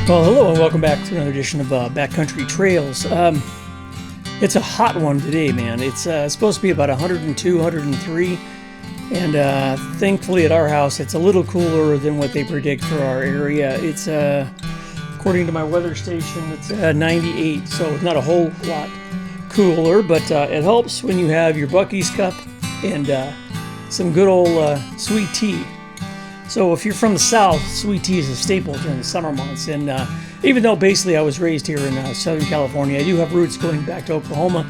Well, hello and welcome back to another edition of Backcountry Trails. It's a hot one today, man. It's supposed to be about 102, 103, and thankfully at our house it's a little cooler than what they predict for our area. It's, according to my weather station, it's 98, so it's not a whole lot cooler, but it helps when you have your Buc-ee's cup and some good old sweet tea. So if you're from the South, sweet tea is a staple during the summer months. And even though basically I was raised here in Southern California, I do have roots going back to Oklahoma.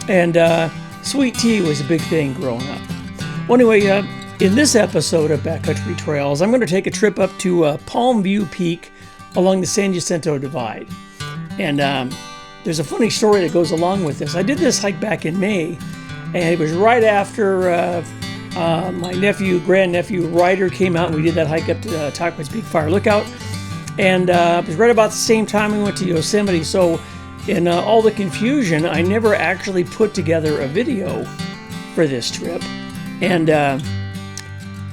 And sweet tea was a big thing growing up. Well, anyway, in this episode of Backcountry Trails, I'm going to take a trip up to Palm View Peak along the San Jacinto Divide. And there's a funny story that goes along with this. I did this hike back in May, and it was right after my grandnephew Ryder came out, and we did that hike up to Tahquitz Peak Fire Lookout. And it was right about the same time we went to Yosemite. So in all the confusion, I never actually put together a video for this trip. And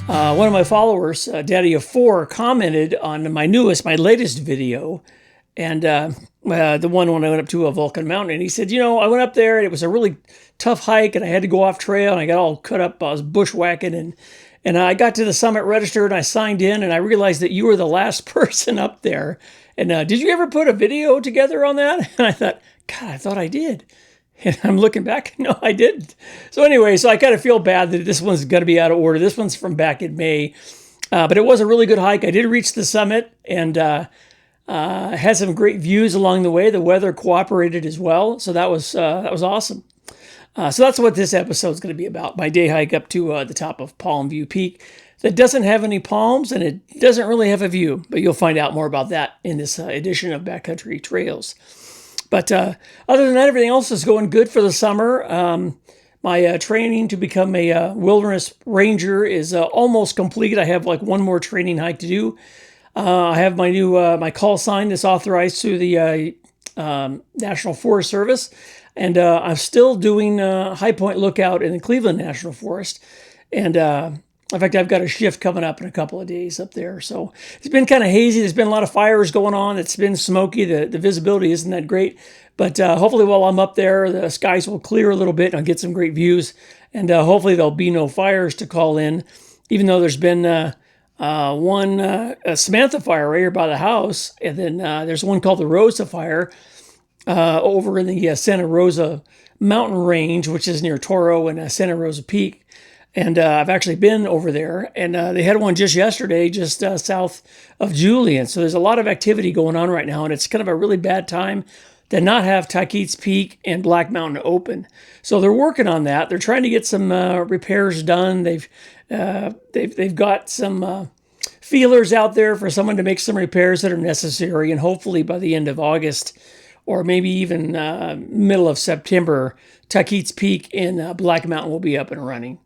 one of my followers, Daddy of Four, commented on my latest video. And the one when I went up to a Vulcan Mountain, and he said, you know, I went up there and it was a really tough hike and I had to go off trail and I got all cut up. I was bushwhacking and I got to the summit register and I signed in and I realized that you were the last person up there. And did you ever put a video together on that? And I thought, God, I thought I did. And I'm looking back, no, I didn't. So anyway, so I kind of feel bad that this one's going to be out of order. This one's from back in May, but it was a really good hike. I did reach the summit and had some great views along the way. The weather cooperated as well, so that was awesome. So that's what this episode is going to be about. My day hike up to the top of Palm View Peak that doesn't have any palms and it doesn't really have a view, but you'll find out more about that in this edition of Backcountry Trails. But other than that, everything else is going good for the summer. My training to become a wilderness ranger is almost complete. I have like one more training hike to do. I have my new my call sign that's authorized through the National Forest Service, and I'm still doing High Point Lookout in the Cleveland National Forest. And in fact, I've got a shift coming up in a couple of days up there. So it's been kind of hazy. There's been a lot of fires going on. It's been smoky. The visibility isn't that great. But hopefully while I'm up there, the skies will clear a little bit and I'll get some great views. And hopefully there'll be no fires to call in, even though there's been one Samantha fire right here by the house. And then there's one called the Rosa fire over in the Santa Rosa mountain range, which is near Toro and Santa Rosa Peak. And I've actually been over there, and they had one just yesterday, just south of Julian. So there's a lot of activity going on right now, and it's kind of a really bad time to not have Tahquitz Peak and Black Mountain open. So they're working on that. They're trying to get some repairs done. They've got some feelers out there for someone to make some repairs that are necessary, and hopefully by the end of August, or maybe even middle of September, Tahquitz Peak and Black Mountain will be up and running.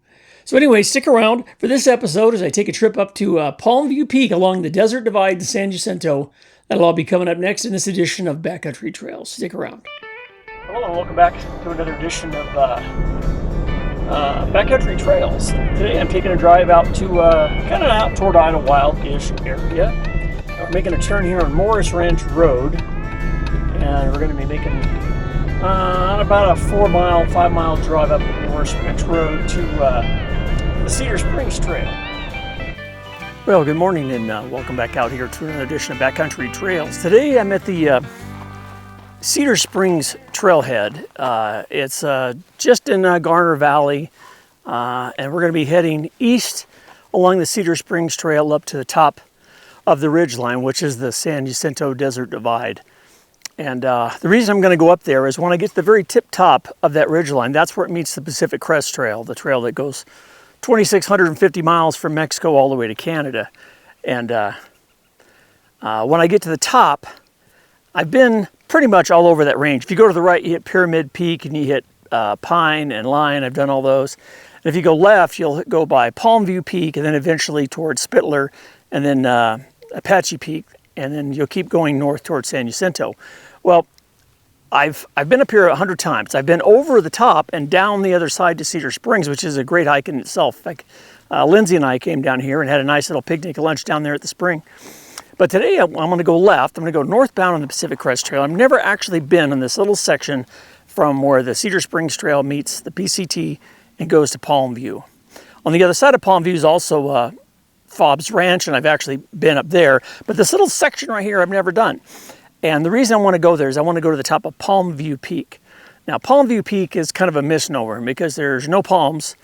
So anyway, stick around for this episode as I take a trip up to Palm View Peak along the Desert Divide in San Jacinto. That'll all be coming up next in this edition of Backcountry Trails. Stick around. Hello and welcome back to another edition of Backcountry Trails. Today I'm taking a drive out to kind of out toward Idlewild-ish area. We're making a turn here on Morris Ranch Road, and we're going to be making about a 5-mile drive up Morris Ranch Road to the Cedar Springs Trail. Well, good morning and welcome back out here to another edition of Backcountry Trails. Today I'm at the Cedar Springs Trailhead. It's just in Garner Valley, and we're going to be heading east along the Cedar Springs Trail up to the top of the ridgeline, which is the San Jacinto Desert Divide. And the reason I'm going to go up there is when I get to the very tip top of that ridgeline, that's where it meets the Pacific Crest Trail, the trail that goes 2,650 miles from Mexico all the way to Canada. And when I get to the top, I've been pretty much all over that range. If you go to the right, you hit Pyramid Peak and you hit Pine and Line. I've done all those. And if you go left, you'll go by Palm View Peak and then eventually towards Spittler and then Apache Peak. And then you'll keep going north towards San Jacinto. Well, I've been up here 100 times. I've been over the top and down the other side to Cedar Springs, which is a great hike in itself. In fact, Lindsay and I came down here and had a nice little picnic lunch down there at the spring. But today I'm going to go left. I'm going to go northbound on the Pacific Crest Trail. I've never actually been on this little section from where the Cedar Springs Trail meets the P.C.T. and goes to Palm View. On the other side of Palm View is also Fobbs Ranch, and I've actually been up there. But this little section right here I've never done. And the reason I want to go there is I want to go to the top of Palm View Peak. Now, Palm View Peak is kind of a misnomer because there's no palms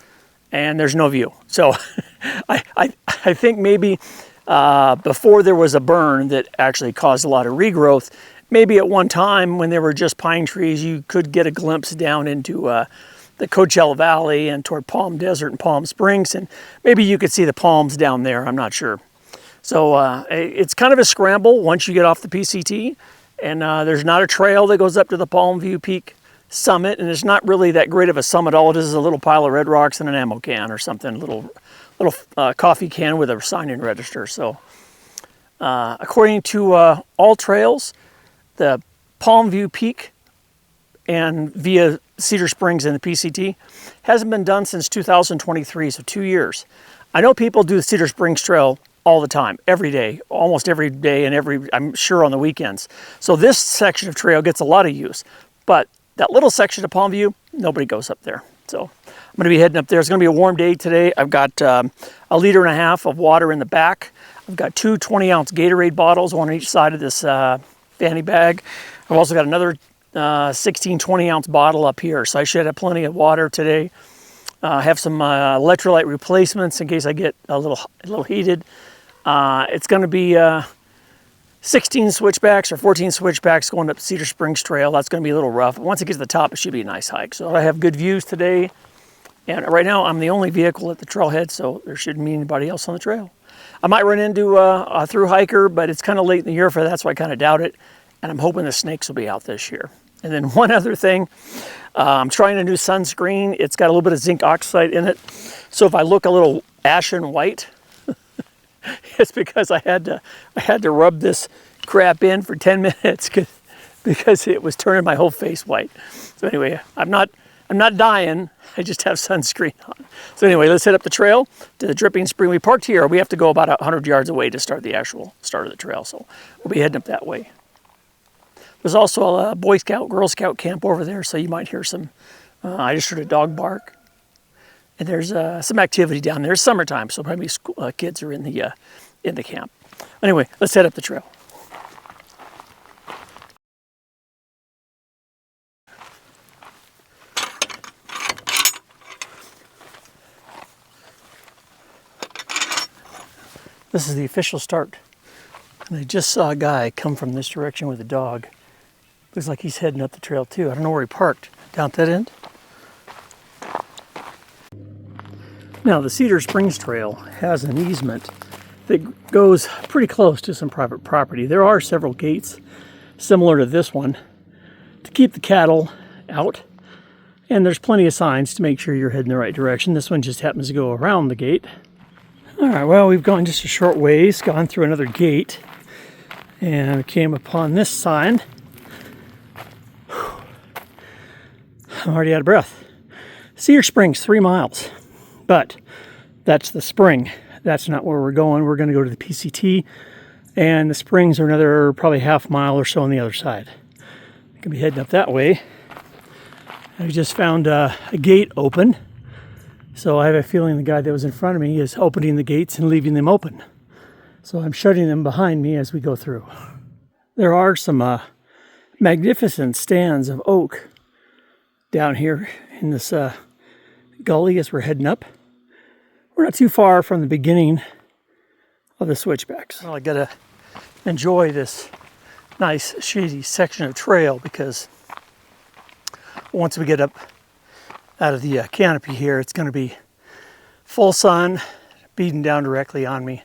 and there's no view. So I think maybe before there was a burn that actually caused a lot of regrowth, maybe at one time when there were just pine trees, you could get a glimpse down into the Coachella Valley and toward Palm Desert and Palm Springs, and maybe you could see the palms down there, I'm not sure. So it's kind of a scramble once you get off the P.C.T. And there's not a trail that goes up to the Palm View Peak summit, and it's not really that great of a summit. All it is a little pile of red rocks and an ammo can or something, a little coffee can with a sign-in register. So according to all trails, the Palm View Peak and via Cedar Springs and the P.C.T. hasn't been done since 2023, so 2 years. I know people do the Cedar Springs Trail all the time, every day, almost every day, and I'm sure on the weekends. So this section of trail gets a lot of use, but that little section of Palm View, nobody goes up there. So I'm gonna be heading up there. It's gonna be a warm day today. I've got 1.5 liters of water in the back. I've got 2 20-ounce Gatorade bottles, one on each side of this fanny bag. I've also got another 16 20-ounce bottle up here, so I should have plenty of water today. Have some electrolyte replacements in case I get a little heated. It's going to be 16 switchbacks or 14 switchbacks going up Cedar Springs Trail. That's going to be a little rough. But once it gets to the top, it should be a nice hike. So I have good views today. And right now, I'm the only vehicle at the trailhead, so there shouldn't be anybody else on the trail. I might run into a thru-hiker, but it's kind of late in the year for that, so I kind of doubt it. And I'm hoping the snakes will be out this year. And then one other thing, I'm trying a new sunscreen. It's got a little bit of zinc oxide in it. So if I look a little ashen white, it's because I had to rub this crap in for 10 minutes because it was turning my whole face white. So anyway, I'm not dying. I just have sunscreen on. So anyway, let's head up the trail to the dripping spring. We parked here. We have to go about 100 yards away to start the actual start of the trail. So we'll be heading up that way. There's also a Boy Scout, Girl Scout camp over there, so you might hear some, I just heard a dog bark. And there's some activity down there. It's summertime, so probably kids are in the camp. Anyway, let's head up the trail. This is the official start. And I just saw a guy come from this direction with a dog. Looks like he's heading up the trail too. I don't know where he parked. Down at that end? Now, the Cedar Springs Trail has an easement that goes pretty close to some private property. There are several gates similar to this one to keep the cattle out. And there's plenty of signs to make sure you're heading the right direction. This one just happens to go around the gate. All right, well, we've gone just a short ways, gone through another gate, and came upon this sign. I'm already out of breath. Cedar Springs, 3 miles. But that's the spring. That's not where we're going. We're going to go to the P.C.T. And the springs are another probably half mile or so on the other side. I can be heading up that way. I just found a gate open. So I have a feeling the guy that was in front of me is opening the gates and leaving them open. So I'm shutting them behind me as we go through. There are some magnificent stands of oak down here in this gully as we're heading up. We're not too far from the beginning of the switchbacks. Well, I gotta enjoy this nice shady section of trail because once we get up out of the canopy here, it's going to be full sun beating down directly on me.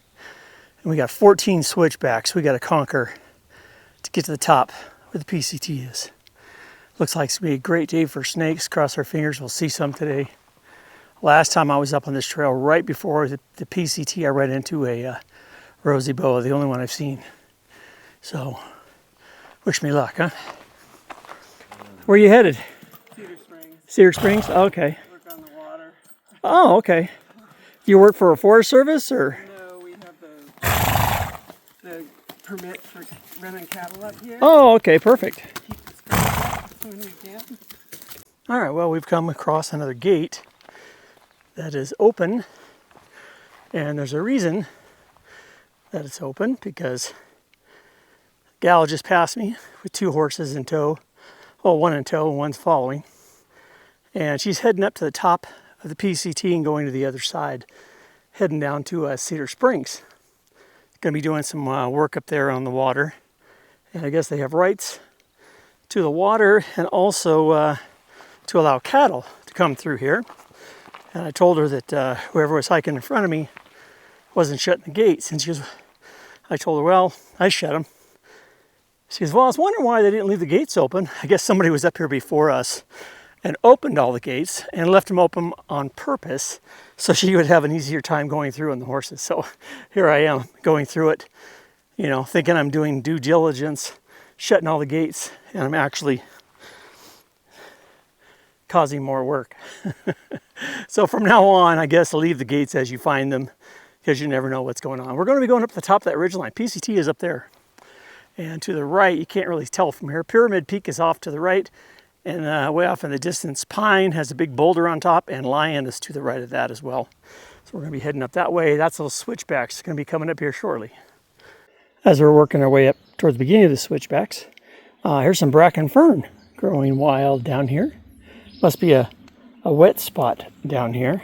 And we got 14 switchbacks we got to conquer to get to the top where the P.C.T. is. Looks like it's going to be a great day for snakes. Cross our fingers, we'll see some today. Last time I was up on this trail, right before the P.C.T., I ran into a rosy boa, the only one I've seen. So, wish me luck, huh? Where are you headed? Cedar Springs. Cedar Springs? Oh, okay. Work on the water. Oh, okay. You work for a Forest Service, or? No, we have the permit for running cattle up here. Oh, okay, perfect. Keep the scramble up when we can. All right, well, we've come across another gate that is open, and there's a reason that it's open, because the gal just passed me with 2 horses in tow. Well, 1 in tow and 1's following. And she's heading up to the top of the P.C.T. and going to the other side, heading down to Cedar Springs. Going to be doing some work up there on the water. And I guess they have rights to the water and also to allow cattle to come through here. And I told her that whoever was hiking in front of me wasn't shutting the gates. And I told her, well, I shut them. She goes, well, I was wondering why they didn't leave the gates open. I guess somebody was up here before us and opened all the gates and left them open on purpose so she would have an easier time going through on the horses. So here I am going through it, you know, thinking I'm doing due diligence, shutting all the gates, and I'm actually causing more work. So from now on, I guess leave the gates as you find them, because you never know what's going on. We're going to be going up the top of that ridge line. P.C.T. is up there. And to the right, you can't really tell from here. Pyramid Peak is off to the right. And way off in the distance, Pine has a big boulder on top, and Lion is to the right of that as well. So we're going to be heading up that way. That's those switchbacks going to be coming up here shortly. As we're working our way up towards the beginning of the switchbacks, here's some bracken fern growing wild down here. Must be a wet spot down here.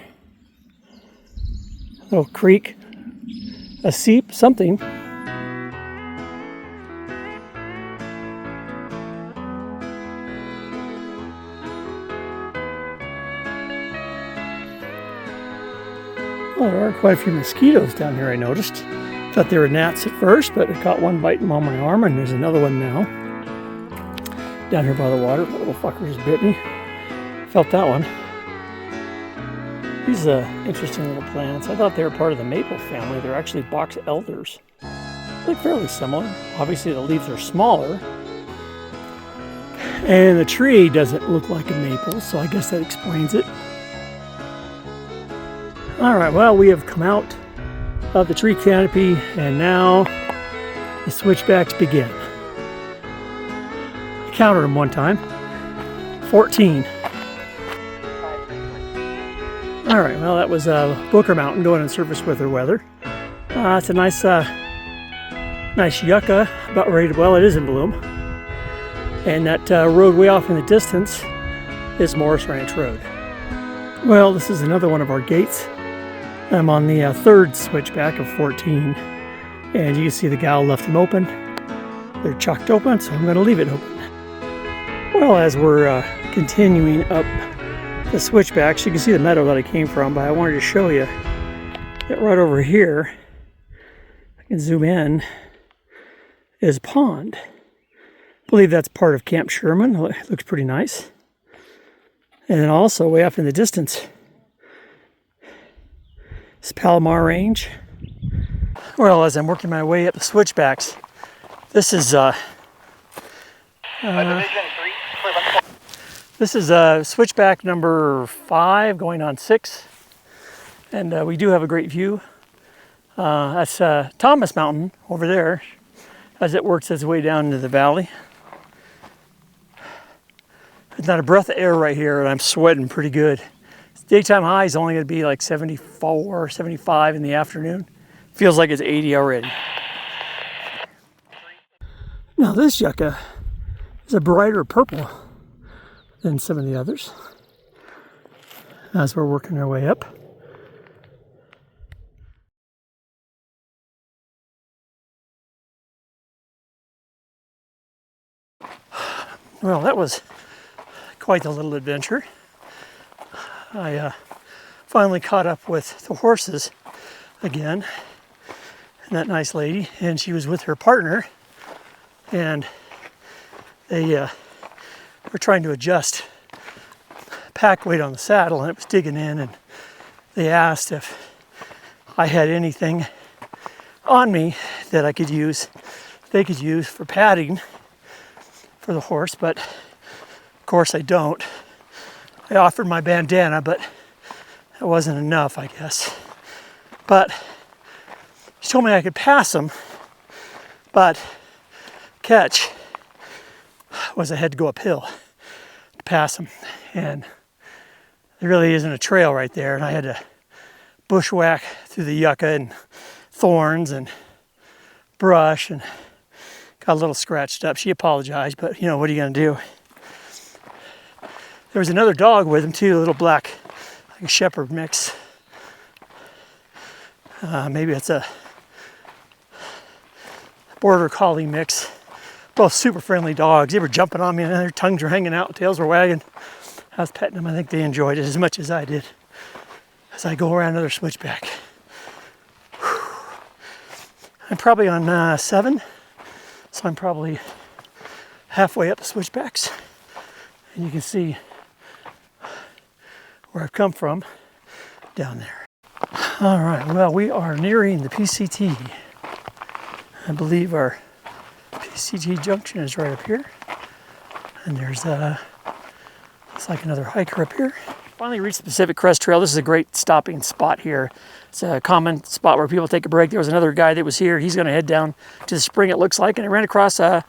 A little creek, a seep, something. Well, there are quite a few mosquitoes down here, I noticed. Thought they were gnats at first, but I caught one biting on my arm, and there's another one now. Down here by the water, that little fucker just bit me. Felt that one. These interesting little plants. I thought they were part of the maple family. They're actually box elders. Look fairly similar. Obviously the leaves are smaller. And the tree doesn't look like a maple, so I guess that explains it. Alright, well, we have come out of the tree canopy, and now the switchbacks begin. I counted them one time. 14. Alright, well, that was Booker Mountain going in surface with her weather. It's a nice yucca, about ready to, well, it is in bloom. And that road way off in the distance is Morris Ranch Road. Well, this is another one of our gates. I'm on the 3rd switchback of 14, and you can see the gal left them open. They're chucked open, so I'm going to leave it open. Well, as we're continuing up the switchbacks, you can see the meadow that I came from, but I wanted to show you that right over here, I can zoom in, is a pond. I believe that's part of Camp Sherman. It looks pretty nice. And then also, way off in the distance, it's Palomar Range. Well, as I'm working my way up the switchbacks, this is switchback number 5 going on 6, and we do have a great view. That's Thomas Mountain over there as it works its way down into the valley. There's not a breath of air right here, and I'm sweating pretty good. Daytime high is only going to be like 74, 75 in the afternoon. Feels like it's 80 already. Now this yucca is a brighter purple than some of the others as we're working our way up. Well, that was quite a little adventure. I finally caught up with the horses again, and that nice lady, and she was with her partner, and they were trying to adjust pack weight on the saddle, and it was digging in, and they asked if I had anything on me that I could use, they could use for padding for the horse, but of course I don't. I offered my bandana, but that wasn't enough, I guess. But she told me I could pass them But catch was I had to go uphill to pass them, and there really isn't a trail right there, and I had to bushwhack through the yucca and thorns and brush, and got a little scratched up. She apologized, but you know, what are you gonna do? There was another dog with him too, a little black, like a shepherd mix. Maybe it's a border collie mix. Both super friendly dogs. They were jumping on me and their tongues were hanging out, tails were wagging. I was petting them. I think they enjoyed it as much as I did as I go around another switchback. Whew. I'm probably on 7, so I'm probably halfway up the switchbacks. And you can see where I've come from down there. All right, well, we are nearing the P.C.T. I believe our P.C.T. junction is right up here. And there's looks like another hiker up here. Finally reached the Pacific Crest Trail. This is a great stopping spot here. It's a common spot where people take a break. There was another guy that was here. He's going to head down to the spring, it looks like, and I ran across a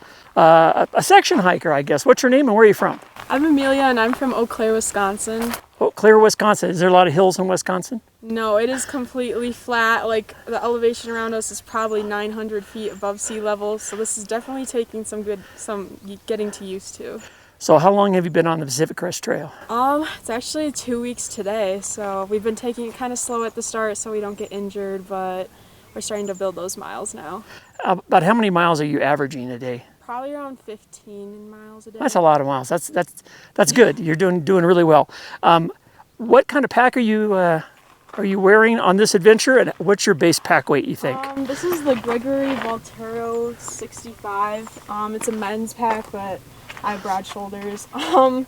section hiker, I guess. What's your name and where are you from? I'm Amelia and I'm from Eau Claire, Wisconsin. Eau Claire, Wisconsin. Is there a lot of hills in Wisconsin? No, it is completely flat. Like, the elevation around us is probably 900 feet above sea level, so this is definitely taking some getting to used to. So how long have you been on the Pacific Crest Trail? It's actually 2 weeks today, so we've been taking it kind of slow at the start so we don't get injured, but we're starting to build those miles now. About how many miles are you averaging a day? Probably around 15 miles a day. That's a lot of miles. That's good. You're doing really well. What kind of pack are you wearing on this adventure, and what's your base pack weight, you think? This is the Gregory Voltero 65. It's a men's pack, but I have broad shoulders. I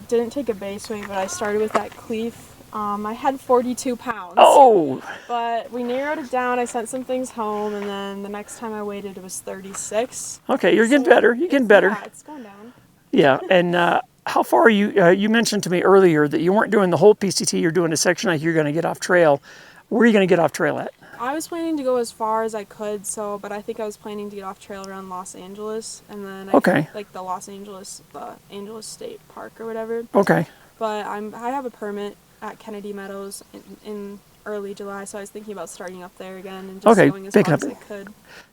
didn't take a base weight, but I started with that cleef. I had 42 pounds. Oh! But we narrowed it down. I sent some things home, and then the next time I weighed it was 36. Okay, you're getting better. You're getting better. Yeah, it's going down. Yeah, and how far are you? You mentioned to me earlier that you weren't doing the whole P.C.T. You're doing a section like you're going to get off trail. Where are you going to get off trail at? I was planning to go as far as I could, but I think I was planning to get off trail around Los Angeles, and then like the Angeles State Park or whatever. Okay. But I have a permit at Kennedy Meadows in early July, so I was thinking about starting up there again and just going as far as I could.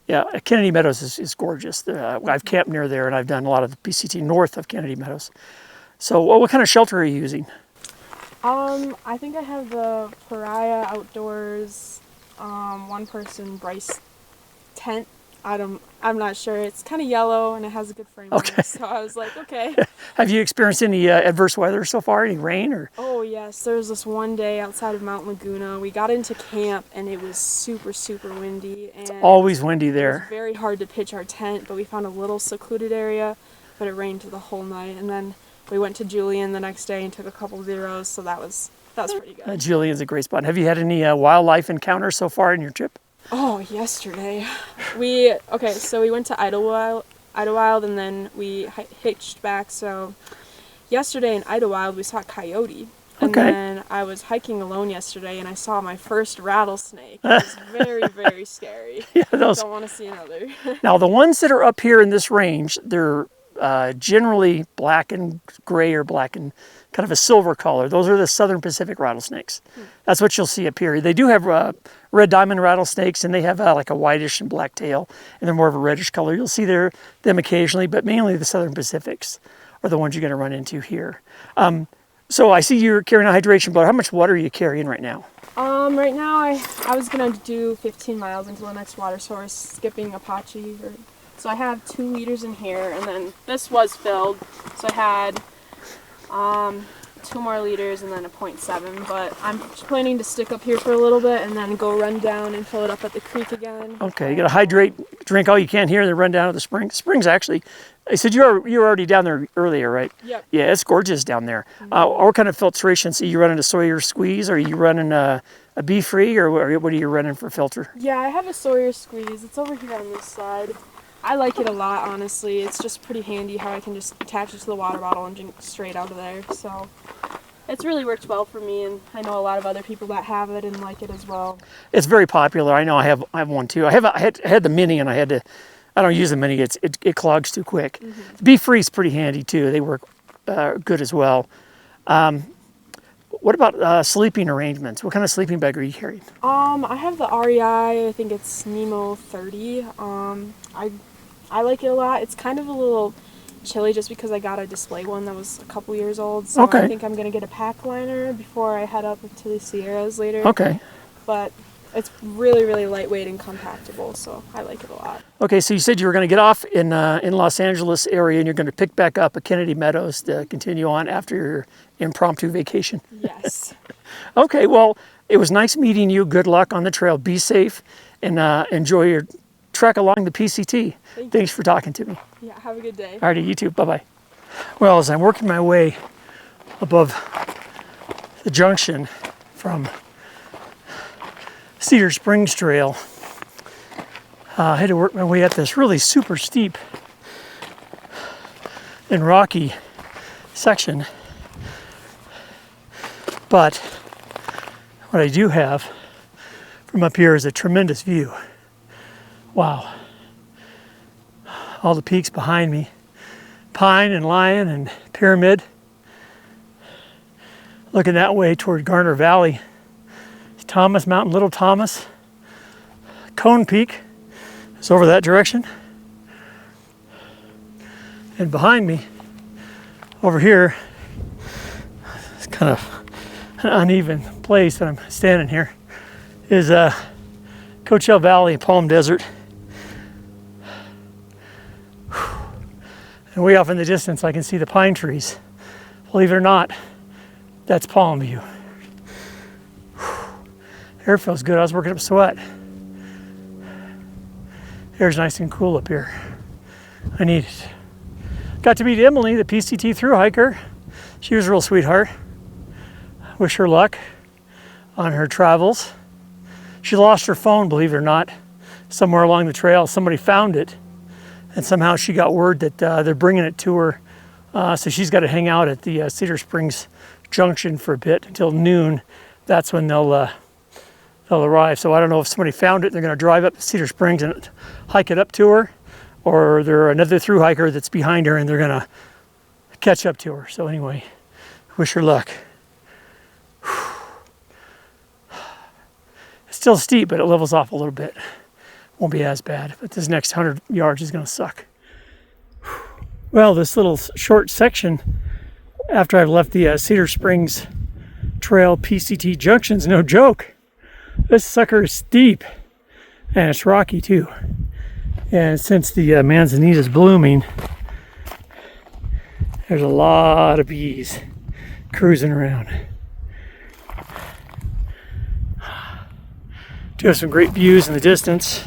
Yeah, Kennedy Meadows is gorgeous. I've camped near there, and I've done a lot of the P.C.T. north of Kennedy Meadows. So what kind of shelter are you using? I think I have the Pariah Outdoors one-person Bryce tent. I'm not sure. It's kind of yellow and it has a good frame. Okay. So I was like, okay. Have you experienced any adverse weather so far? Any rain or? Oh yes, there was this one day outside of Mount Laguna. We got into camp and it was super, super windy. And it's always windy there. It was very hard to pitch our tent, but we found a little secluded area, but it rained the whole night. And then we went to Julian the next day and took a couple zeros, so that was pretty good. Julian's a great spot. Have you had any wildlife encounters so far in your trip? Oh, yesterday. We went to Idlewild and then we hitched back. So yesterday in Idlewild we saw a coyote. And then I was hiking alone yesterday and I saw my first rattlesnake. It was very, very scary. Yeah, don't want to see another. Now the ones that are up here in this range, they're generally black and gray or black and kind of a silver color. Those are the Southern Pacific rattlesnakes. That's what you'll see up here. They do have red diamond rattlesnakes, and they have like a whitish and black tail, and they're more of a reddish color. You'll see them occasionally, but mainly the Southern Pacifics are the ones you're going to run into here. So I see you're carrying a hydration blower. How much water are you carrying right now? Right now I was going to do 15 miles until the next water source, skipping Apache. So I have 2 liters in here, and then this was filled, so I had 2 more liters and then a 0.7, but I'm planning to stick up here for a little bit and then go run down and fill it up at the creek again. Okay, you gotta hydrate, drink all you can here, and then run down to the spring. Springs actually, I said you were already down there earlier, right? Yep. Yeah, it's gorgeous down there. What kind of filtration? So you running a Sawyer squeeze, or are you running a Be Free, or what are you running for filter? Yeah, I have a Sawyer squeeze. It's over here on this side. I like it a lot, honestly. It's just pretty handy how I can just attach it to the water bottle and drink straight out of there. So It's really worked well for me, and I know a lot of other people that have it and like it as well. It's very popular. I know I have one too. I had the mini, and I don't use the mini. It clogs too quick. The Be-Free is pretty handy too. They work good as well. What about sleeping arrangements? What kind of sleeping bag are you carrying? I have the REI. I think it's Nemo 30. I like it a lot. It's kind of a little chilly just because I got a display one that was a couple years old. So Okay. I think I'm gonna get a pack liner before I head up to the Sierras later. Okay. But it's really, really lightweight and compactable, so I like it a lot. Okay, so you said you were going to get off in Los Angeles area, and you're going to pick back up at Kennedy Meadows to continue on after your impromptu vacation. Yes. Okay, well, it was nice meeting you. Good luck on the trail. Be safe, and enjoy your trek along the P.C.T. Thanks for talking to me. Yeah, have a good day. All righty, you too. Bye-bye. Well, as I'm working my way above the junction from Cedar Springs Trail, I had to work my way up this really super steep and rocky section. But what I do have from up here is a tremendous view. Wow. All the peaks behind me. Pine and Lion and Pyramid. Looking that way toward Garner Valley. Thomas Mountain, Little Thomas. Cone Peak is over that direction. And behind me, over here, it's kind of an uneven place that I'm standing here, is Coachella Valley, Palm Desert. And way off in the distance, I can see the pine trees. Believe it or not, that's Palm View. Air feels good. I was working up a sweat. Air's nice and cool up here. I need it. Got to meet Emily, the P.C.T. thru-hiker. She was a real sweetheart. Wish her luck on her travels. She lost her phone, believe it or not, somewhere along the trail. Somebody found it, and somehow she got word that they're bringing it to her. So she's got to hang out at the Cedar Springs Junction for a bit until noon. That's when they'll arrive. So I don't know if somebody found it, they're going to drive up to Cedar Springs and hike it up to her, or they're another thru-hiker that's behind her and they're going to catch up to her. So anyway, wish her luck. It's still steep, but it levels off a little bit. Won't be as bad, but this next 100 yards is going to suck. Well, this little short section after I've left the Cedar Springs Trail P.C.T. Junction's no joke. This sucker is steep, and it's rocky too. And since the manzanita's blooming, there's a lot of bees cruising around. Do have some great views in the distance.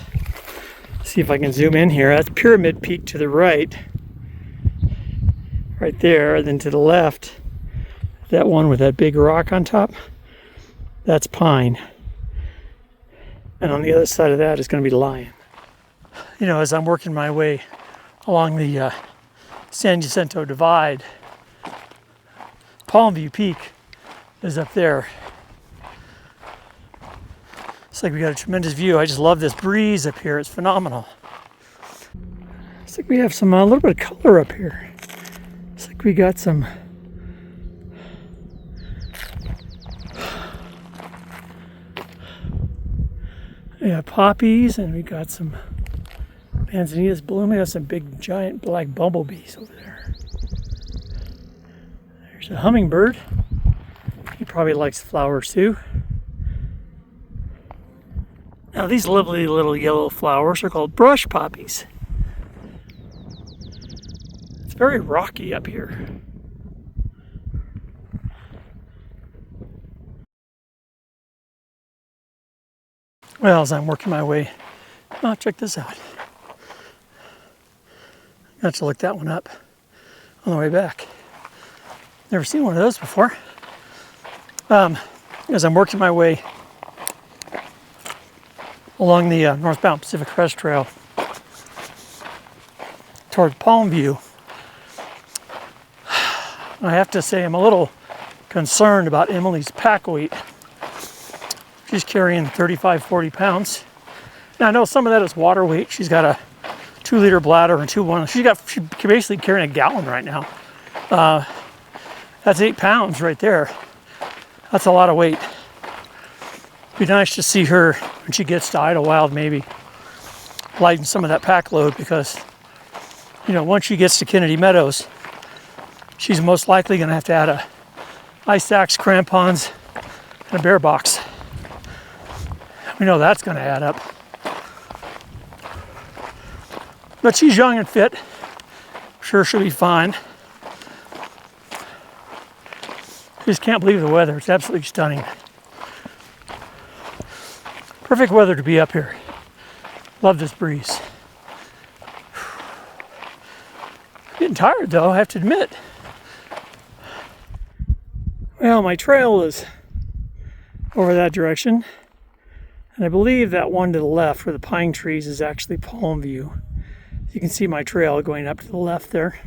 See if I can zoom in here. That's Pyramid Peak to the right. Right there. Then to the left, that one with that big rock on top, that's Pine. And on the other side of that is going to be Lion. You know, as I'm working my way along the San Jacinto Divide, Palm View Peak is up there. It's like we got a tremendous view. I just love this breeze up here. It's phenomenal. It's like we have some a little bit of color up here. It's like we got some poppies, and we got some manzanitas blooming. There's some big giant black bumblebees over there. There's a hummingbird. He probably likes flowers too. Now these lovely little yellow flowers are called brush poppies. It's very rocky up here. Well, as I'm working my way, oh, check this out. I have to look that one up on the way back. Never seen one of those before. As I'm working my way along the northbound Pacific Crest Trail toward Palm View, I have to say I'm a little concerned about Emily's pack weight. She's carrying 35, 40 pounds. Now I know some of that is water weight. She's got a 2-liter bladder and 2-1. She's basically carrying a gallon right now. That's 8 pounds right there. That's a lot of weight. Be nice to see her when she gets to Idlewild maybe lighten some of that pack load, because you know, once she gets to Kennedy Meadows, she's most likely going to have to add a ice axe, crampons, and a bear box. We know that's going to add up. But she's young and fit. I'm sure she'll be fine. I just can't believe the weather. It's absolutely stunning. Perfect weather to be up here. Love this breeze. Getting tired though, I have to admit. Well, my trail is over that direction. And I believe that one to the left where the pine trees is actually Palm View. You can see my trail going up to the left there.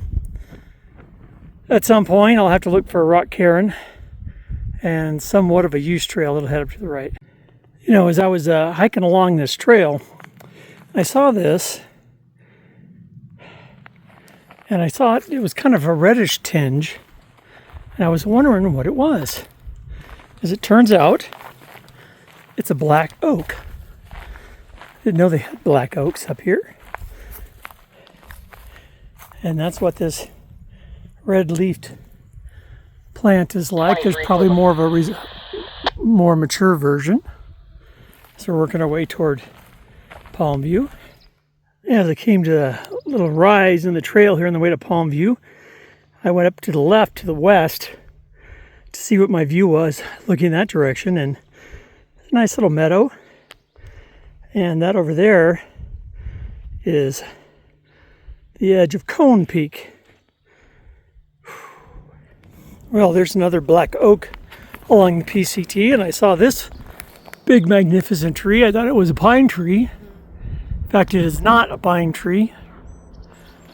At some point, I'll have to look for a rock cairn and somewhat of a use trail that'll head up to the right. You know, as I was hiking along this trail, I saw this, and I thought it was kind of a reddish tinge, and I was wondering what it was. As it turns out, it's a black oak. Didn't know they had black oaks up here. And that's what this red-leafed plant is like. There's probably more of a more mature version. So we're working our way toward Palm View. As I came to a little rise in the trail here on the way to Palm View, I went up to the left, to the west, to see what my view was, looking that direction, and a nice little meadow. And that over there is the edge of Cone Peak. Well, there's another black oak along the P.C.T, and I saw this big magnificent tree. I thought it was a pine tree. In fact, it is not a pine tree,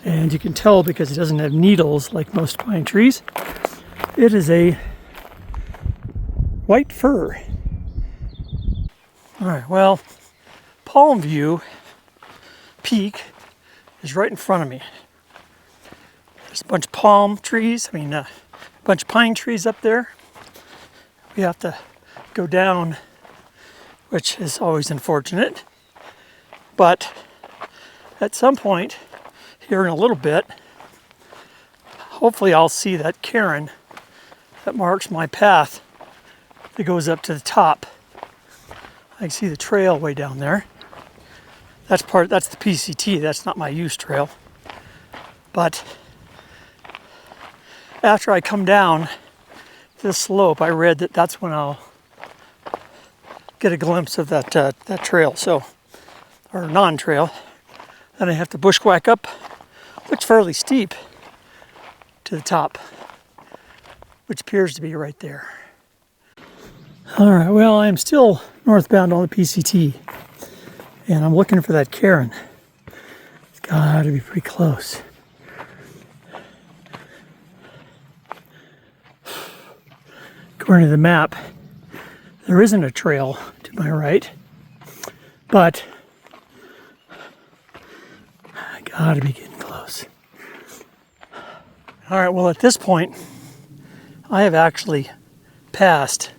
and you can tell because it doesn't have needles like most pine trees. It is a white fir. All right, well, Palm View Peak is right in front of me. There's a bunch of palm trees, a bunch of pine trees up there. We have to go down, which is always unfortunate. But at some point here in a little bit, hopefully I'll see that cairn that marks my path that goes up to the top. I can see the trail way down there. That's the P.C.T, that's not my use trail. But after I come down this slope, I read that that's when I'll get a glimpse of that trail, or non-trail. Then I have to bushwhack up. Looks fairly steep to the top, which appears to be right there. All right, well, I'm still northbound on the P.C.T, and I'm looking for that cairn. It's got to be pretty close. According to the map, there isn't a trail to my right, but I gotta be getting close. All right, well, at this point, I have actually passed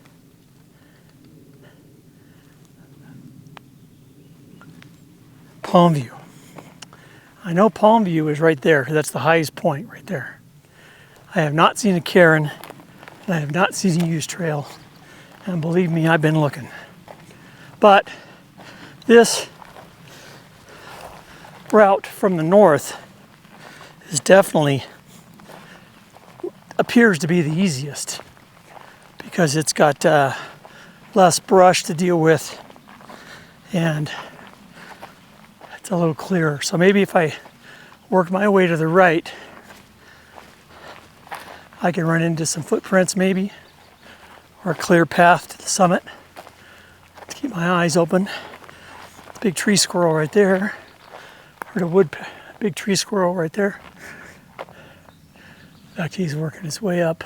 Palm View. I know Palm View is right there. That's the highest point right there. I have not seen a cairn, and I have not seen a use trail. And believe me, I've been looking. But this route from the north is definitely appears to be the easiest because it's got less brush to deal with and it's a little clearer. So maybe if I work my way to the right, I can run into some footprints maybe, or a clear path to the summit. Let's keep my eyes open. Big tree squirrel right there. Heard a big tree squirrel right there. In fact, he's working his way up.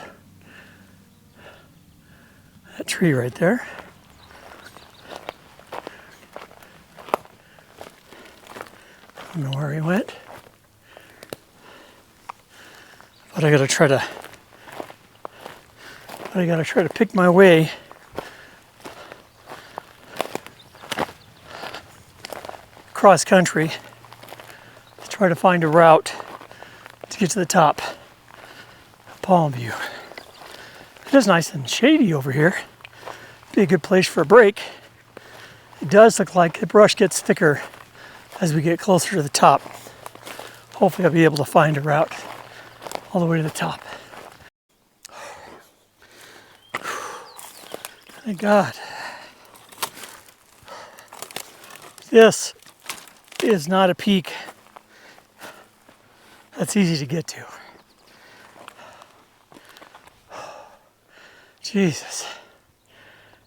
That tree right there. I don't know where he went. But I gotta try to pick my way cross country to try to find a route to get to the top of Palm View. It is nice and shady over here. Be a good place for a break. It does look like the brush gets thicker as we get closer to the top. Hopefully I'll be able to find a route all the way to the top. Thank God. This is not a peak that's easy to get to. Jesus.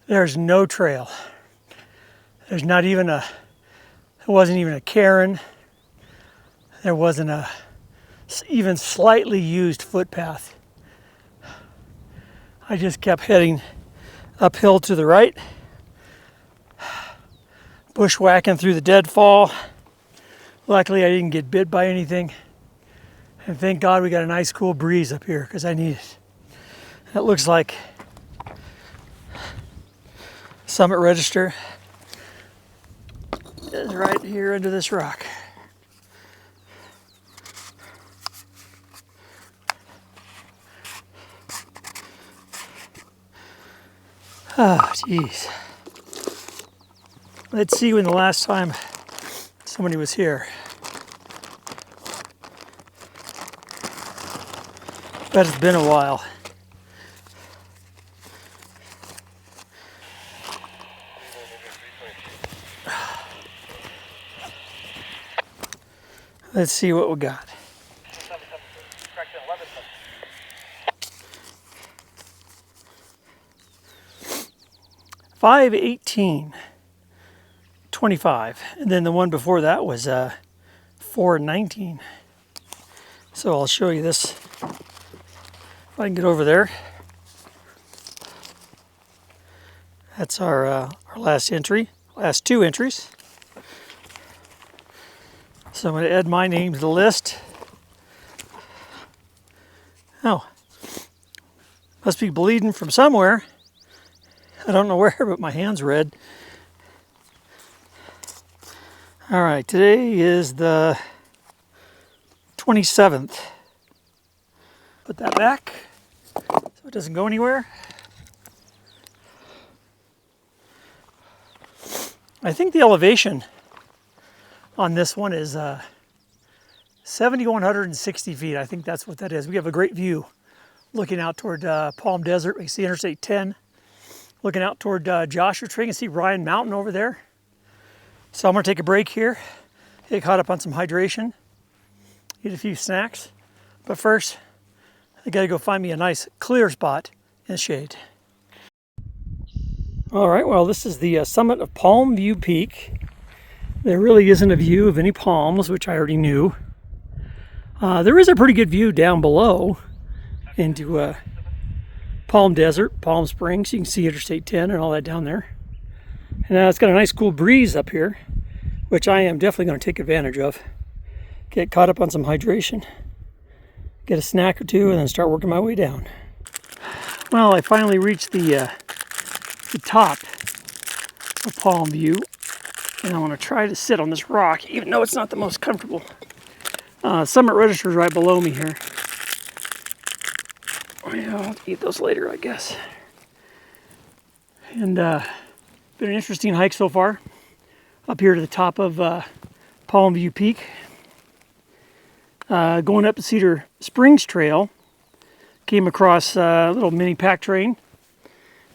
There's no trail. There's not even there wasn't even a cairn. There wasn't a even slightly used footpath. I just kept heading uphill to the right, bushwhacking through the deadfall. Luckily I didn't get bit by anything, and thank God we got a nice cool breeze up here because I need it. That looks like summit register is right here under this rock. Oh, geez. Let's see when the last time somebody was here. Bet it's been a while. Let's see what we got. 5:18:25, and then the one before that was 4:19. So I'll show you this if I can get over there. That's our last entry, last two entries. So I'm going to add my name to the list. Oh, must be bleeding from somewhere. I don't know where, but my hand's red. All right, today is the 27th. Put that back so it doesn't go anywhere. I think the elevation on this one is 7,160 feet. I think that's what that is. We have a great view looking out toward Palm Desert. We can see Interstate 10. Looking out toward Joshua Tree, you can see Ryan Mountain over there. So I'm going to take a break here, get caught up on some hydration, eat a few snacks. But first, I got to go find me a nice clear spot in the shade. All right, well, this is the summit of Palm View Peak. There really isn't a view of any palms, which I already knew. There is a pretty good view down below into Palm Desert, Palm Springs. You can see Interstate 10 and all that down there. And it's got a nice cool breeze up here, which I am definitely going to take advantage of. Get caught up on some hydration, get a snack or two, and then start working my way down. Well, I finally reached the top of Palm View, and I want to try to sit on this rock, even though it's not the most comfortable. Summit register is right below me here. Yeah, I'll have to eat those later, I guess. And been an interesting hike so far. Up here to the top of Palm View Peak. Going up the Cedar Springs Trail. Came across a little mini pack train.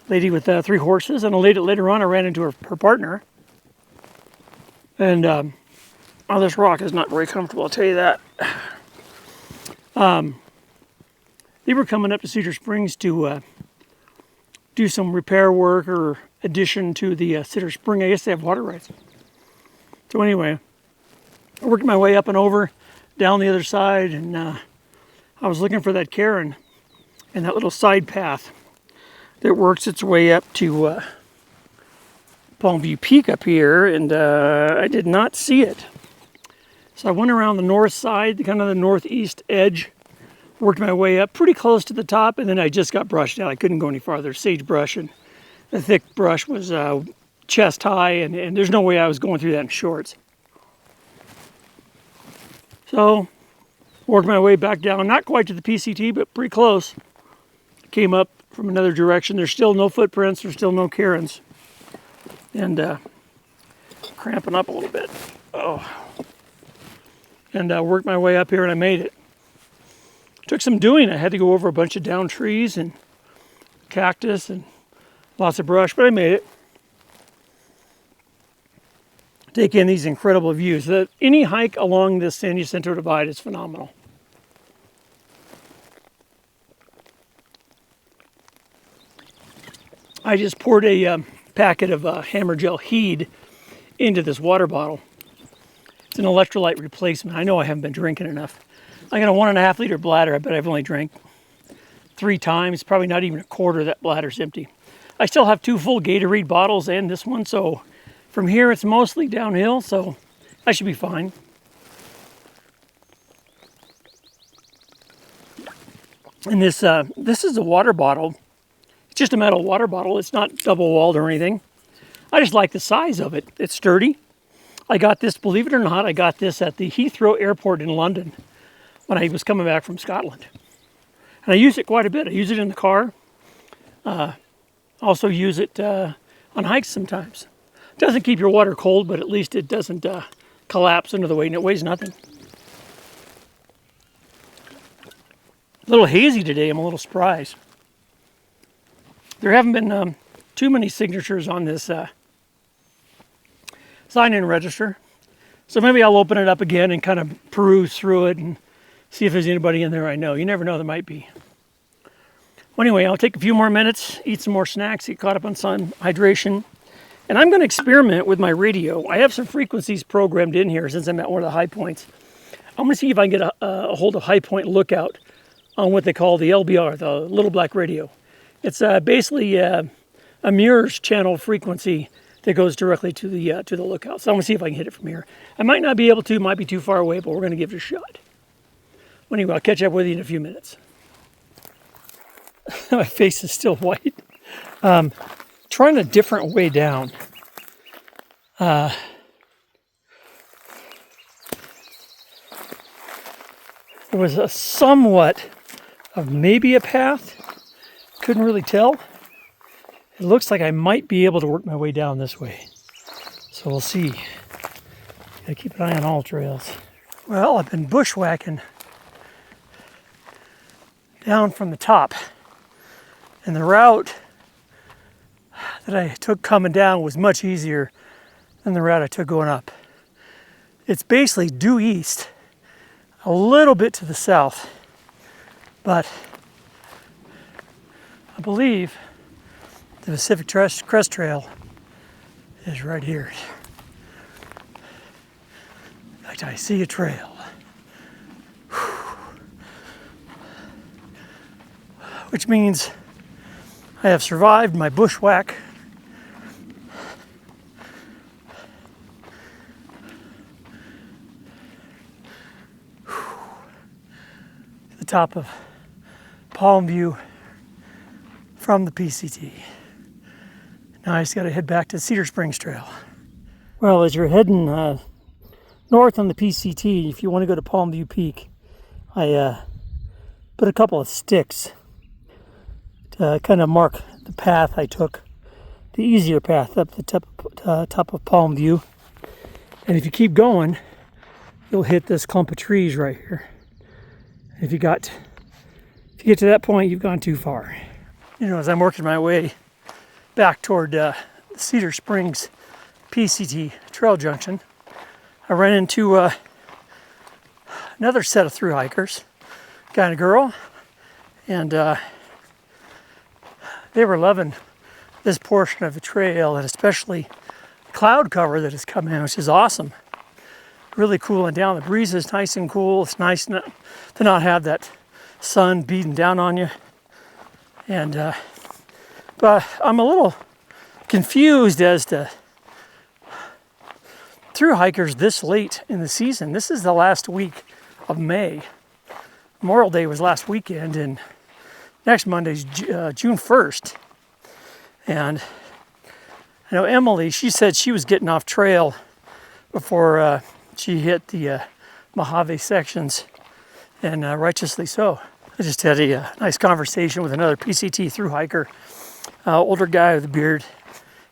Lady with 3 horses. And later on I ran into her partner. And this rock is not very comfortable, I'll tell you that. They were coming up to Cedar Springs to do some repair work or addition to the Cedar Spring. I guess they have water rights. So anyway, I worked my way up and over, down the other side, and I was looking for that cairn and that little side path that works its way up to Palmview Peak up here, and I did not see it. So I went around the north side, kind of the northeast edge, worked my way up pretty close to the top, and then I just got brushed out. I couldn't go any farther. Sagebrush, and the thick brush was chest high, and there's no way I was going through that in shorts. So, worked my way back down, not quite to the P.C.T, but pretty close. Came up from another direction. There's still no footprints, there's still no cairns. And cramping up a little bit. Oh. And worked my way up here, and I made it. Took some doing. I had to go over a bunch of downed trees and cactus and lots of brush, but I made it. Take in these incredible views. Any hike along this San Jacinto Divide is phenomenal. I just poured a packet of hammer gel Heed into this water bottle. It's an electrolyte replacement. I know I haven't been drinking enough. I got a 1.5 liter bladder. I bet I've only drank 3 times. Probably not even a quarter of that bladder's empty. I still have 2 full Gatorade bottles and this one, so from here it's mostly downhill, so I should be fine. And this is a water bottle. It's just a metal water bottle. It's not double-walled or anything. I just like the size of it. It's sturdy. I got this, believe it or not, I got this at the Heathrow Airport in London when I was coming back from Scotland. And I use it quite a bit. I use it in the car. Also use it on hikes sometimes. Doesn't keep your water cold, but at least it doesn't collapse under the weight, and it weighs nothing. A little hazy today. I'm a little surprised. There haven't been too many signatures on this sign-in register. So maybe I'll open it up again and kind of peruse through it and see if there's anybody in there I know. You never know, there might be. Well, anyway, I'll take a few more minutes, eat some more snacks, get caught up on sun, hydration. And I'm going to experiment with my radio. I have some frequencies programmed in here since I'm at one of the high points. I'm going to see if I can get a hold of High Point Lookout on what they call the LBR, the Little Black Radio. It's basically a mirrors channel frequency that goes directly to the lookout. So I'm going to see if I can hit it from here. I might not be able to, might be too far away, but we're going to give it a shot. Well, anyway, I'll catch up with you in a few minutes. My face is still white. Trying a different way down. There was a somewhat of maybe a path. Couldn't really tell. It looks like I might be able to work my way down this way. So we'll see. Gotta keep an eye on all trails. Well, I've been bushwhacking down from the top. And the route that I took coming down was much easier than the route I took going up. It's basically due east, a little bit to the south, but I believe the Pacific Crest Trail is right here. In fact, I see a trail. Which means I have survived my bushwhack. To the top of Palmview from the P.C.T. Now I just got to head back to Cedar Springs Trail. Well, as you're heading north on the P.C.T, if you want to go to Palmview Peak, I put a couple of sticks to kind of mark the path I took, the easier path up the top of Palmview. And if you keep going, you'll hit this clump of trees right here. If you get to that point, you've gone too far. You know, as I'm working my way back toward Cedar Springs P.C.T trail junction, I ran into another set of thru-hikers, guy and a girl, and they were loving this portion of the trail, and especially cloud cover that has come in, which is awesome. Really cooling down. The breeze is nice and cool. It's nice to not have that sun beating down on you. And but But I'm a little confused as to through hikers this late in the season. This is the last week of May. Memorial Day was last weekend, and next Monday's June 1st. And I know Emily, she said she was getting off trail before she hit the Mojave sections, and righteously so. I just had a nice conversation with another P.C.T. thru hiker, older guy with a beard.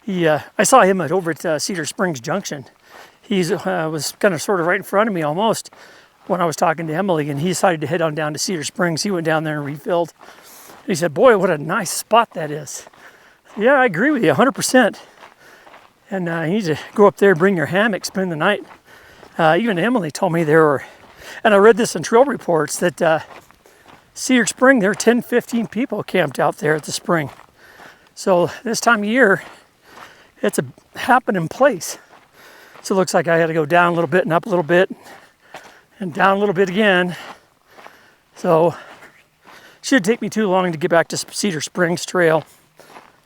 I saw him over at Cedar Springs Junction. He was kind of sort of right in front of me almost when I was talking to Emily, and he decided to head on down to Cedar Springs. He went down there and refilled. And he said, boy, what a nice spot that is. Yeah, I agree with you 100%. And you need to go up there, bring your hammock, spend the night. Even Emily told me there were, and I read this in trail reports, that Cedar Spring, there were 10, 15 people camped out there at the spring. So this time of year, it's a happening place. So it looks like I had to go down a little bit and up a little bit and down a little bit again. So it shouldn't take me too long to get back to Cedar Springs Trail.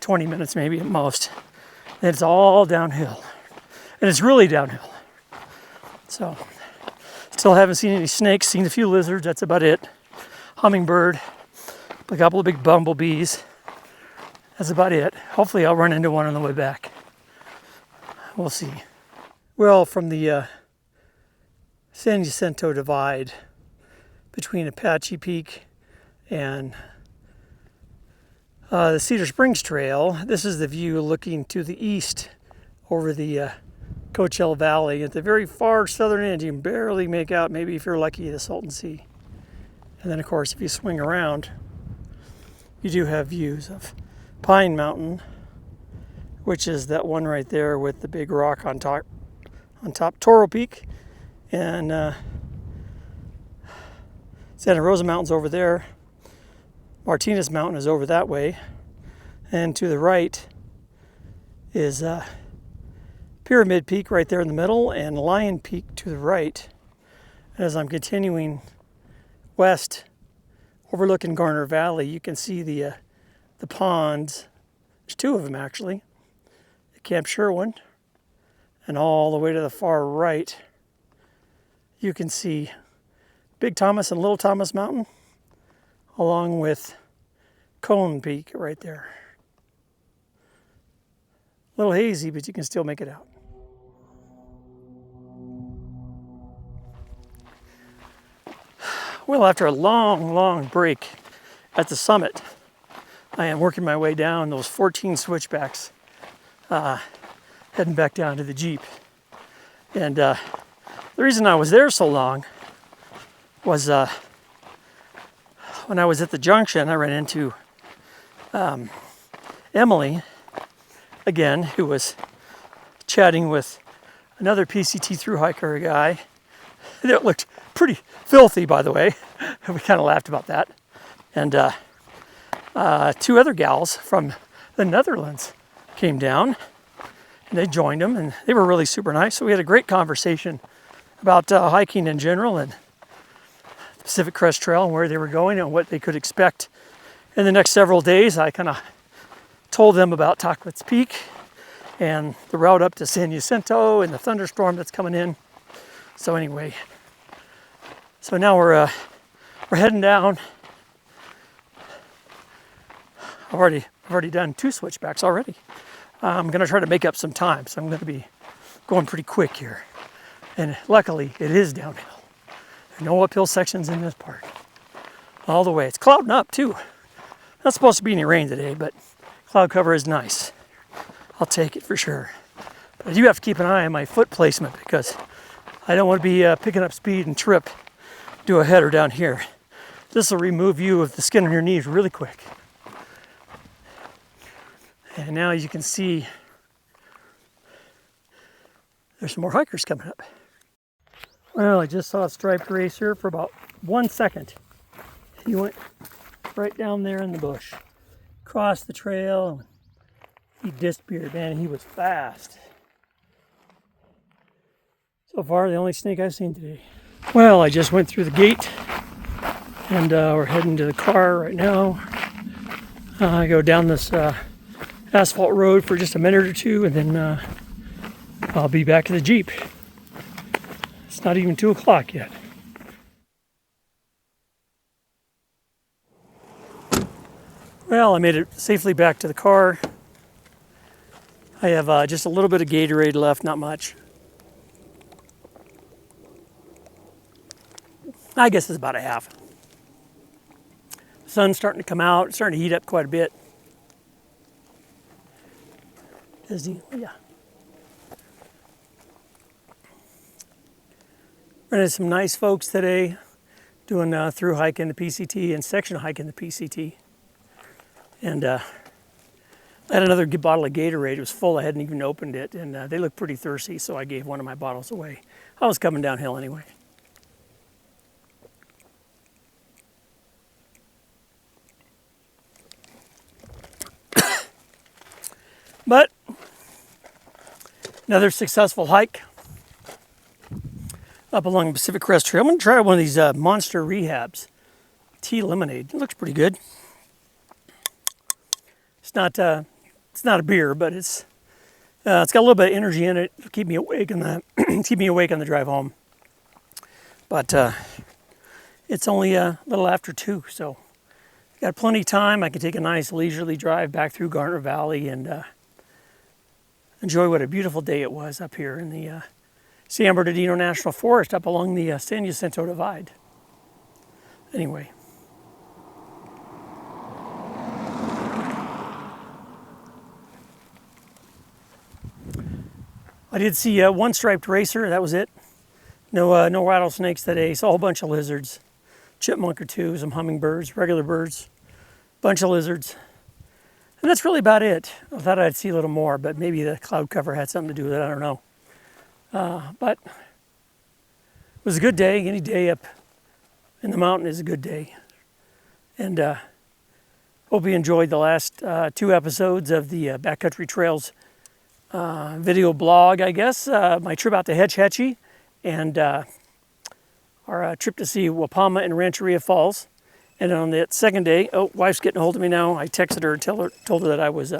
20 minutes maybe at most. And it's all downhill. And it's really downhill. So still haven't seen any snakes, seen a few lizards, that's about it. Hummingbird, a couple of big bumblebees. That's about it. Hopefully I'll run into one on the way back. We'll see. Well, from the San Jacinto Divide between Apache Peak and the Cedar Springs Trail, this is the view looking to the east over the Coachella Valley. At the very far southern end, you can barely make out, maybe if you're lucky, the Salton Sea. And then, of course, if you swing around, you do have views of Pine Mountain, which is that one right there with the big rock on top, Toro Peak, and Santa Rosa Mountain's over there. Martinez Mountain is over that way, and to the right is Pyramid Peak right there in the middle, and Lion Peak to the right. As I'm continuing west, overlooking Garner Valley, you can see the ponds. There's two of them actually. Camp Sherwin, and all the way to the far right, you can see Big Thomas and Little Thomas Mountain, along with Cone Peak right there. A little hazy, but you can still make it out. Well, after a long break at the summit, I am working my way down those 14 switchbacks, heading back down to the Jeep. And the reason I was there so long was when I was at the junction, I ran into Emily again, who was chatting with another P.C.T. thru hiker guy that looked pretty filthy, by the way. We kind of laughed about that. And two other gals from the Netherlands came down, and they joined them, and they were really super nice. So we had a great conversation about hiking in general and the Pacific Crest Trail and where they were going and what they could expect in the next several days. I kind of told them about Tockwitz Peak and the route up to San Jacinto and the thunderstorm that's coming in. So anyway, so now we're heading down. I've already done 2 switchbacks already. I'm going to try to make up some time, so I'm going to be going pretty quick here. And luckily, it is downhill. There are no uphill sections in this part. All the way. It's clouding up, too. Not supposed to be any rain today, but cloud cover is nice. I'll take it for sure. But I do have to keep an eye on my foot placement because I don't want to be picking up speed and trip, do a header down here. This will remove you of the skin on your knees really quick. And now you can see there's some more hikers coming up. Well, I just saw a striped racer for about 1 second. He went right down there in the bush, crossed the trail, and he disappeared. Man, he was fast. So far, the only snake I've seen today. Well, I just went through the gate, and we're heading to the car right now. I go down this asphalt road for just a minute or two, and then I'll be back to the Jeep. It's not even 2 o'clock yet. Well, I made it safely back to the car. I have just a little bit of Gatorade left, not much. I guess it's about a half. The sun's starting to come out, it's starting to heat up quite a bit. Yeah. Ran into some nice folks today doing through hiking the P.C.T. and section hiking the P.C.T. And I had another bottle of Gatorade. It was full. I hadn't even opened it, and they looked pretty thirsty, so I gave one of my bottles away. I was coming downhill anyway. But another successful hike up along the Pacific Crest Trail. I'm going to try one of these Monster Rehabs tea lemonade. It looks pretty good. It's not a beer, but it's got a little bit of energy in it to keep me awake in the keep me awake on the drive home. But it's only a little after 2, so got plenty of time. I can take a nice leisurely drive back through Garner Valley and enjoy what a beautiful day it was up here in the San Bernardino National Forest up along the San Jacinto Divide. Anyway. I did see one striped racer, that was it. No rattlesnakes today. Saw a whole bunch of lizards, chipmunk or two, some hummingbirds, regular birds, bunch of lizards. And that's really about it. I thought I'd see a little more, but maybe the cloud cover had something to do with it, I don't know. But it was a good day. Any day up in the mountain is a good day. And hope you enjoyed the last 2 episodes of the Backcountry Trails video blog, I guess. My trip out to Hetch Hetchy and our trip to see Wapama and Rancheria Falls. And on that second day, wife's getting a hold of me now. I texted her and told her that I was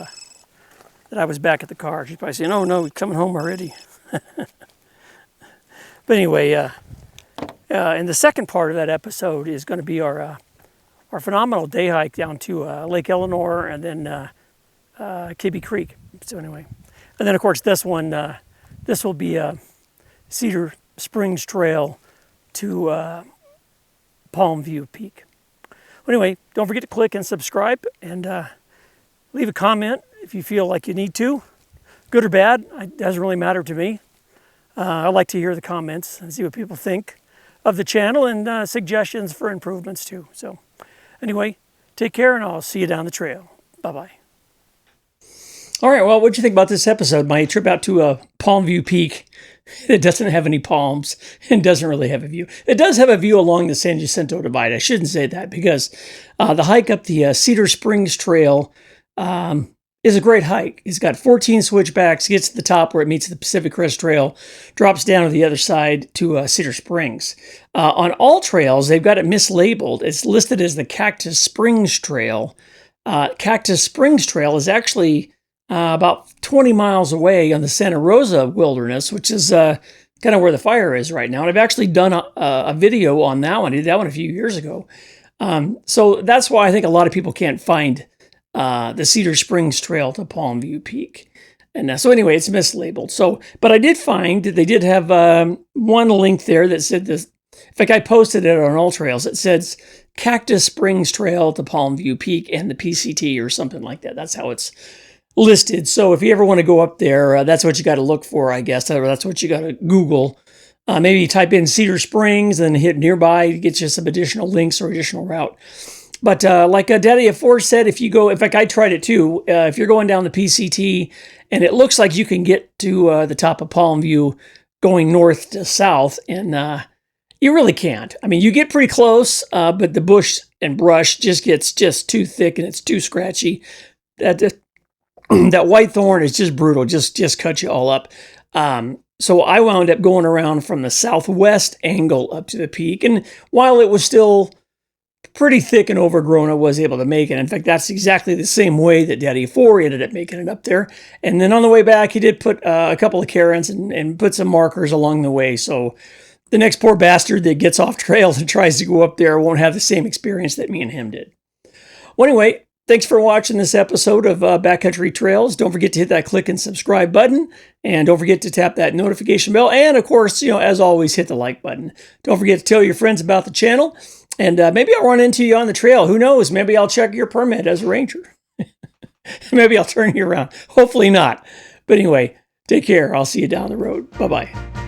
back at the car. She's probably saying, "Oh no, he's coming home already." But anyway, and the second part of that episode is going to be our phenomenal day hike down to Lake Eleanor and then Kibbe Creek. So anyway, and then of course this one, this will be Cedar Springs Trail to Palm View Peak. Anyway, don't forget to click and subscribe and leave a comment if you feel like you need to. Good or bad, it doesn't really matter to me. I like to hear the comments and see what people think of the channel and suggestions for improvements too. So anyway, take care and I'll see you down the trail. Bye-bye. All right, well, what'd you think about this episode? My trip out to Palm View Peak. It doesn't have any palms and doesn't really have a view. It does have a view along the San Jacinto Divide. I shouldn't say that because the hike up the Cedar Springs Trail is a great hike. It's got 14 switchbacks, gets to the top where it meets the Pacific Crest Trail, drops down to the other side to Cedar Springs. On all trails, they've got it mislabeled. It's listed as the Cactus Springs Trail. Cactus Springs Trail is actually about 20 miles away on the Santa Rosa Wilderness, which is kind of where the fire is right now. And I've actually done a video on that one. I did that one a few years ago. So that's why I think a lot of people can't find the Cedar Springs Trail to Palm View Peak. And so anyway, it's mislabeled. So, but I did find they did have one link there that said this. In fact, I posted it on All Trails. It says Cactus Springs Trail to Palm View Peak and the P.C.T. or something like that. That's how it's listed. So if you ever want to go up there, that's what you got to look for, I guess. Or that's what you got to Google. Maybe type in Cedar Springs and hit nearby to get you some additional links or additional route. But like Daddy F4 said, if you go, in fact, I tried it too. If you're going down the P.C.T. and it looks like you can get to the top of Palm View going north to south, and you really can't. I mean, you get pretty close, but the bush and brush gets too thick and it's too scratchy. That white thorn is just brutal, just cuts you all up. So I wound up going around from the southwest angle up to the peak. And while it was still pretty thick and overgrown, I was able to make it. In fact, that's exactly the same way that Daddy 4 ended up making it up there. And then on the way back, he did put a couple of cairns and put some markers along the way. So the next poor bastard that gets off trail and tries to go up there won't have the same experience that me and him did. Well, anyway, thanks for watching this episode of Backcountry Trails. Don't forget to hit that click and subscribe button. And don't forget to tap that notification bell. And of course, as always, hit the like button. Don't forget to tell your friends about the channel. And maybe I'll run into you on the trail. Who knows? Maybe I'll check your permit as a ranger. Maybe I'll turn you around. Hopefully not. But anyway, take care. I'll see you down the road. Bye-bye.